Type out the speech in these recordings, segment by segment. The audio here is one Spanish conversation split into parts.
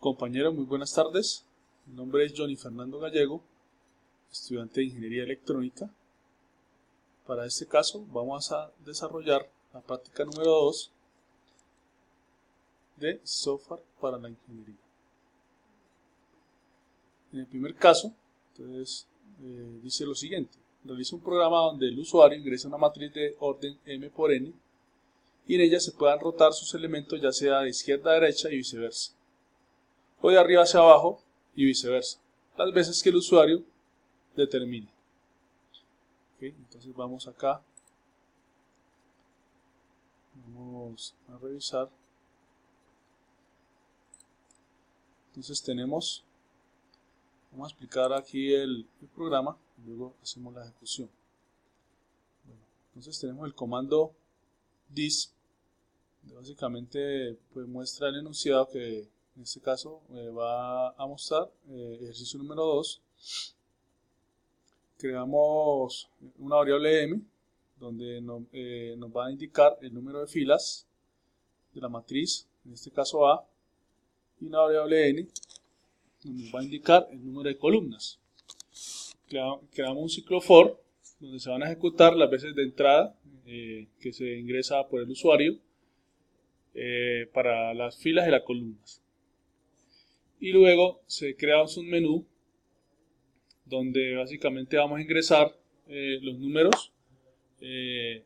Compañeros, muy buenas tardes. Mi nombre es Johnny Fernando Gallego, estudiante de Ingeniería Electrónica. Para este caso vamos a desarrollar la práctica número 2 de software para la ingeniería. En el primer caso, entonces, dice lo siguiente: realiza un programa donde el usuario ingresa una matriz de orden m por n y en ella se puedan rotar sus elementos ya sea de izquierda a derecha y viceversa, o de arriba hacia abajo y viceversa, las veces que el usuario determine. Entonces vamos acá, vamos a revisar. Entonces vamos a explicar aquí el programa y luego hacemos la ejecución. Entonces tenemos el comando this, que básicamente pues muestra el enunciado que en este caso va a mostrar ejercicio número 2. Creamos una variable m donde nos va a indicar el número de filas de la matriz, en este caso A, y una variable n donde nos va a indicar el número de columnas. Creamos un ciclo for donde se van a ejecutar las veces de entrada que se ingresa por el usuario para las filas y las columnas. Y luego se crea un submenú donde básicamente vamos a ingresar los números que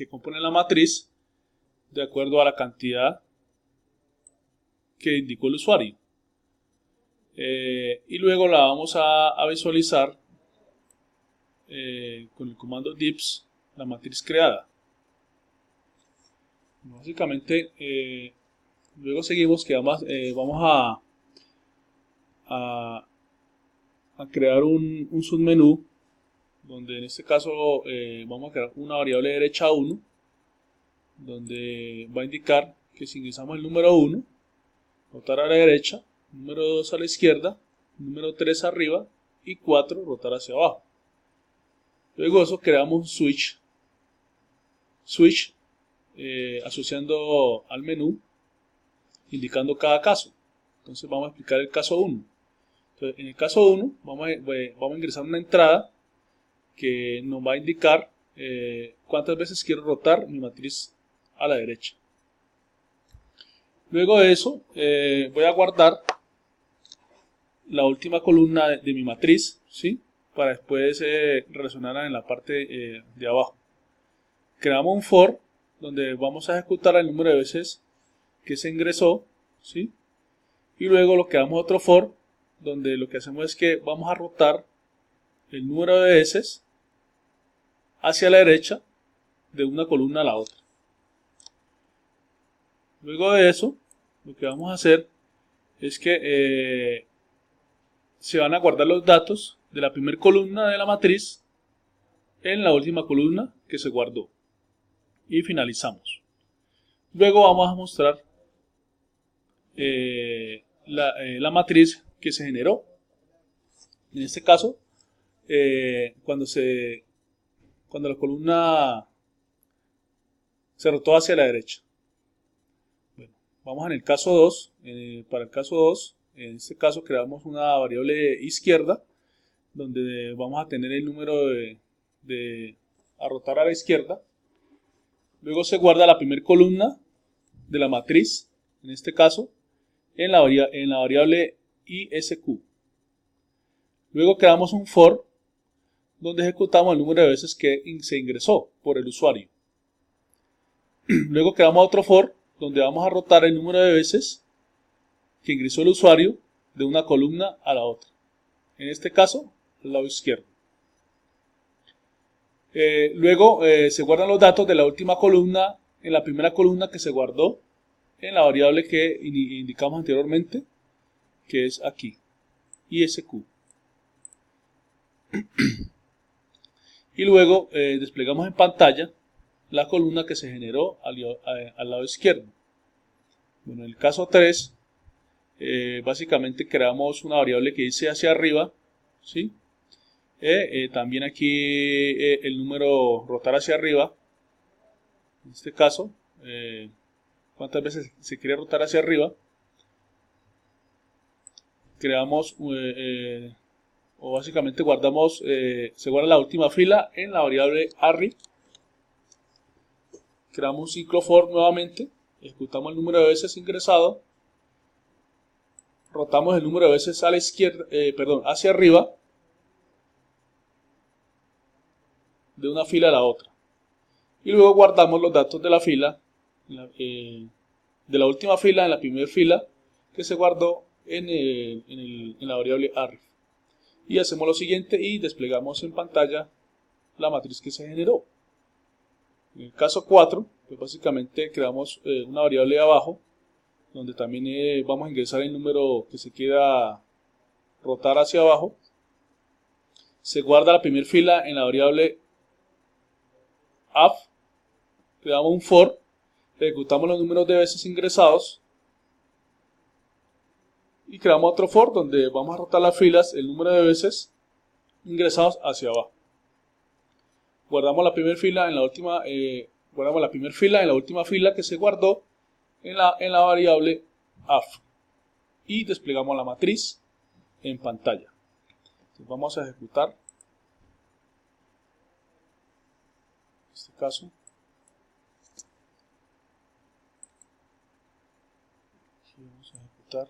componen la matriz de acuerdo a la cantidad que indicó el usuario. Y luego la vamos a visualizar con el comando dips, la matriz creada. Básicamente, luego seguimos que vamos a crear un submenú donde en este caso vamos a crear una variable derecha 1 donde va a indicar que si ingresamos el número 1, rotar a la derecha, número 2 a la izquierda, número 3 arriba y 4 rotar hacia abajo. Luego de eso creamos un switch asociando al menú, indicando cada caso. Entonces vamos a explicar el caso 1. Entonces, en el caso 1 vamos a ingresar una entrada que nos va a indicar cuántas veces quiero rotar mi matriz a la derecha. Luego de eso voy a guardar la última columna de mi matriz, ¿sí? Para después relacionarla en la parte de abajo. Creamos un for donde vamos a ejecutar el número de veces que se ingresó, ¿sí? Y luego lo creamos otro for donde lo que hacemos es que vamos a rotar el número de veces hacia la derecha de una columna a la otra. Luego de eso, lo que vamos a hacer es que se van a guardar los datos de la primera columna de la matriz en la última columna que se guardó. Y finalizamos. Luego vamos a mostrar la matriz que se generó. En este caso, cuando la columna se rotó hacia la derecha. Bueno, vamos en el caso 2. Para el caso 2, en este caso creamos una variable izquierda donde vamos a tener el número a rotar a la izquierda. Luego se guarda la primera columna de la matriz, en este caso, en la variable isq. Luego creamos un for donde ejecutamos el número de veces que se ingresó por el usuario. Luego creamos otro for donde vamos a rotar el número de veces que ingresó el usuario de una columna a la otra. En este caso, al lado izquierdo. Luego se guardan los datos de la última columna en la primera columna que se guardó en la variable que indicamos anteriormente, que es aquí, isq. Y luego desplegamos en pantalla la columna que se generó al lado izquierdo. Bueno, en el caso 3, básicamente creamos una variable que dice hacia arriba, ¿sí? También aquí el número rotar hacia arriba, en este caso, cuántas veces se quiere rotar hacia arriba, creamos o básicamente guardamos, se guarda la última fila en la variable array. Creamos un ciclo for nuevamente, ejecutamos el número de veces ingresado, rotamos el número de veces a la izquierda, hacia arriba de una fila a la otra, y luego guardamos los datos de la fila, de la última fila en la primera fila que se guardó en la variable array, y hacemos lo siguiente y desplegamos en pantalla la matriz que se generó. En el caso 4, pues básicamente creamos una variable de abajo, donde también vamos a ingresar el número que se quiera rotar hacia abajo. Se guarda la primera fila en la variable af, creamos un for, ejecutamos los números de veces ingresados y creamos otro for donde vamos a rotar las filas, el número de veces ingresados hacia abajo. Guardamos la primera fila en la última, fila que se guardó en la variable af y desplegamos la matriz en pantalla. Entonces vamos a ejecutar en este caso. Vamos a ejecutar.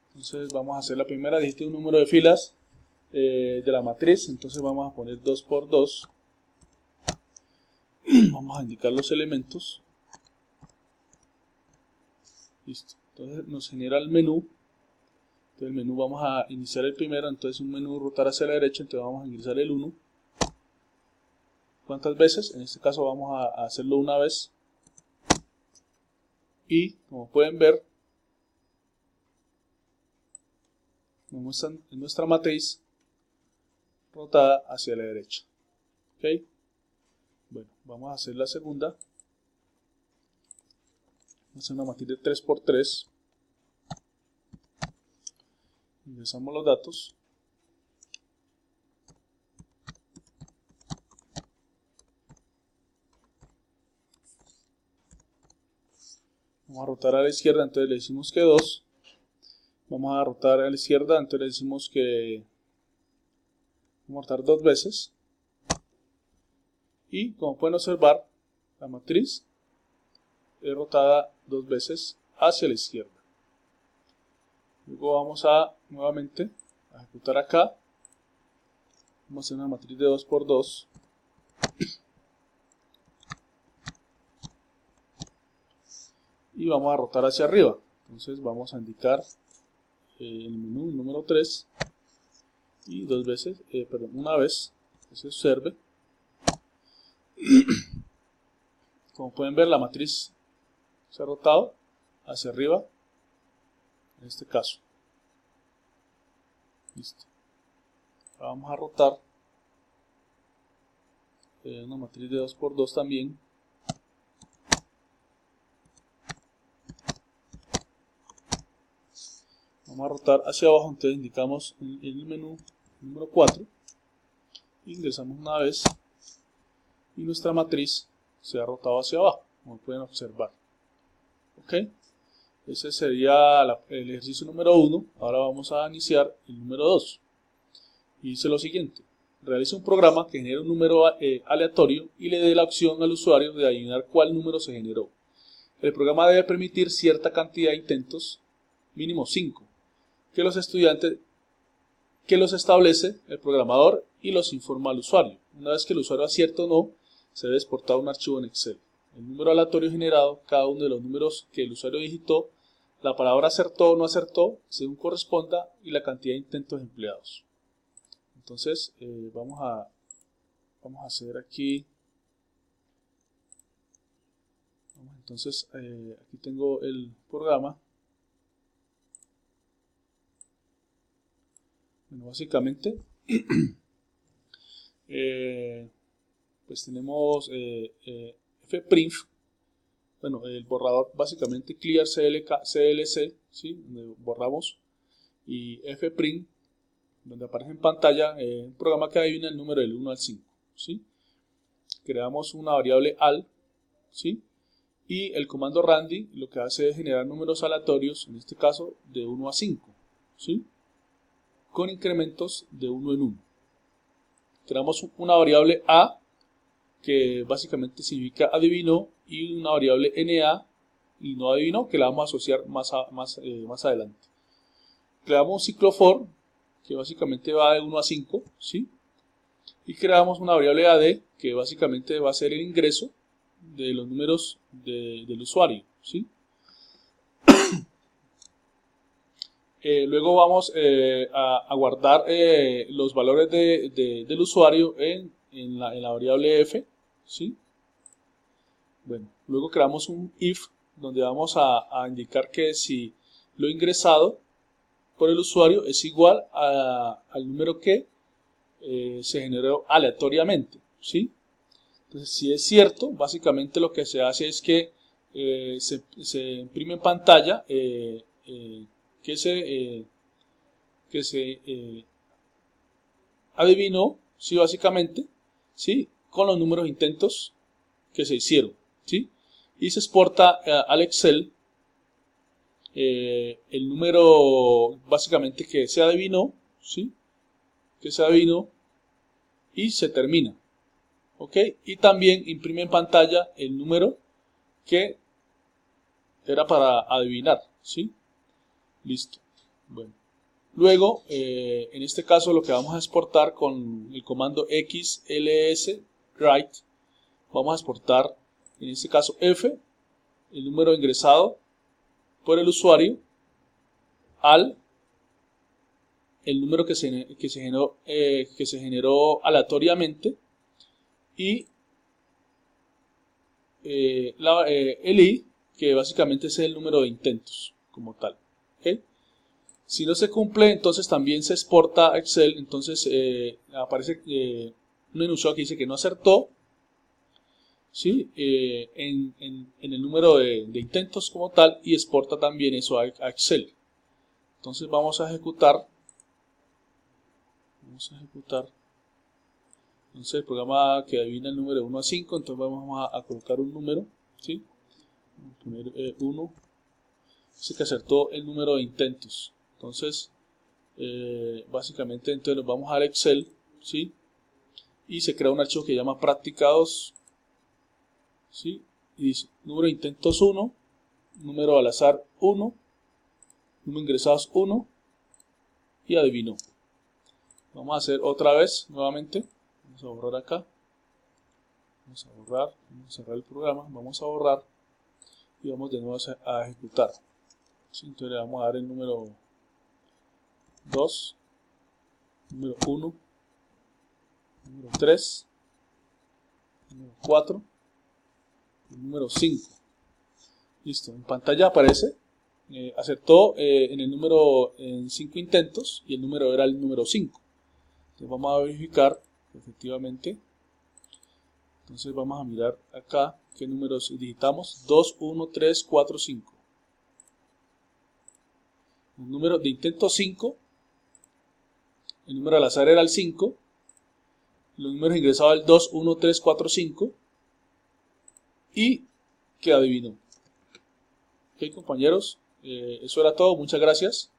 Entonces vamos a hacer la primera, dijiste un número de filas de la matriz, entonces vamos a poner 2 por 2. Vamos a indicar los elementos. Listo. Entonces nos genera el menú. Entonces el menú vamos a iniciar el primero, entonces un menú rotar hacia la derecha, entonces vamos a ingresar el 1. ¿Cuántas veces? En este caso vamos a hacerlo una vez. Y como pueden ver, nos muestran en nuestra matriz rotada hacia la derecha. ¿Ok? Bueno, vamos a hacer la segunda. Vamos a hacer una matriz de 3 por 3. Ingresamos los datos. Vamos a rotar a la izquierda, entonces le decimos que 2. Vamos a rotar a la izquierda, entonces le decimos que vamos a rotar 2 veces. Y como pueden observar, la matriz es rotada 2 veces hacia la izquierda. Luego vamos a nuevamente a ejecutar acá. Vamos a hacer una matriz de 2 por 2. Y vamos a rotar hacia arriba. Entonces vamos a indicar el menú número 3 y una vez que se observe. Como pueden ver, la matriz se ha rotado hacia arriba en este caso. Listo. Ahora vamos a rotar una matriz de 2 por 2 también. Vamos a rotar hacia abajo, entonces indicamos en el menú número 4, ingresamos una vez y nuestra matriz se ha rotado hacia abajo, como pueden observar. Ok, ese sería el ejercicio número 1. Ahora vamos a iniciar el número 2. Y dice lo siguiente: realiza un programa que genere un número aleatorio y le dé la opción al usuario de adivinar cuál número se generó. El programa debe permitir cierta cantidad de intentos, mínimo 5, que los establece el programador y los informa al usuario. Una vez que el usuario acierte o no, se debe exportar un archivo en Excel. El número aleatorio generado, cada uno de los números que el usuario digitó, la palabra acertó o no acertó, según corresponda, y la cantidad de intentos empleados. Entonces, vamos a hacer aquí. Entonces, aquí tengo el programa. Bueno, básicamente, pues tenemos fprint, bueno, el borrador básicamente clear clc, ¿sí? Donde borramos, y fprint, donde aparece en pantalla un programa que adivina el número del 1 al 5, ¿sí? Creamos una variable al, ¿sí? Y el comando randy lo que hace es generar números aleatorios, en este caso de 1 a 5, ¿sí? Con incrementos de 1 en 1. Tenemos una variable A, que básicamente significa adivinó, y una variable NA, y no adivinó, que la vamos a asociar más adelante. Creamos un ciclo for, que básicamente va de 1 a 5, ¿sí? Y creamos una variable AD, que básicamente va a ser el ingreso de los números del usuario, ¿sí? Luego vamos a guardar los valores del usuario en la variable f, ¿sí? Bueno, luego creamos un if donde vamos a indicar que si lo ingresado por el usuario es igual al número que se generó aleatoriamente, ¿sí? Entonces, si es cierto, básicamente lo que se hace es que se imprime en pantalla que se adivinó, ¿sí? Básicamente, ¿sí? Con los números de intentos que se hicieron, ¿sí? Y se exporta al Excel el número básicamente que se adivinó, ¿sí? Que se adivinó y se termina, ¿ok? Y también imprime en pantalla el número que era para adivinar, ¿sí? Listo. Bueno. Luego, en este caso lo que vamos a exportar con el comando xls write, vamos a exportar en este caso f, el número ingresado por el usuario, al el número que se generó aleatoriamente, y el i, que básicamente es el número de intentos como tal, ¿okay? Si no se cumple, entonces también se exporta a Excel, entonces aparece un enunciado que dice que no acertó, ¿sí? En el número de intentos como tal, y exporta también eso a Excel. Entonces vamos a ejecutar. Entonces el programa que adivina el número de 1 a 5, entonces vamos a colocar un número, ¿sí? Vamos a poner 1, dice que acertó el número de intentos. Entonces, básicamente, entonces nos vamos al Excel, ¿sí? Y se crea un archivo que se llama práctica 2, ¿sí? Y dice número de intentos 1, número al azar 1, número ingresados 1, y adivinó. Vamos a hacer otra vez, nuevamente. Vamos a borrar acá. Vamos a borrar, vamos a cerrar el programa, vamos a borrar y vamos de nuevo a ejecutar. ¿Sí? Entonces le vamos a dar el número 2, número 1, número 3, número 4, y número 5. Listo, en pantalla aparece, acertó en el número en 5 intentos y el número era el número 5. Entonces vamos a verificar efectivamente. Entonces vamos a mirar acá qué números digitamos. 2, 1, 3, 4, 5. El número de intento 5, el número al azar era el 5, los números ingresados el 2, 1, 3, 4, 5 y que adivinó. Ok, compañeros, eso era todo. Muchas gracias.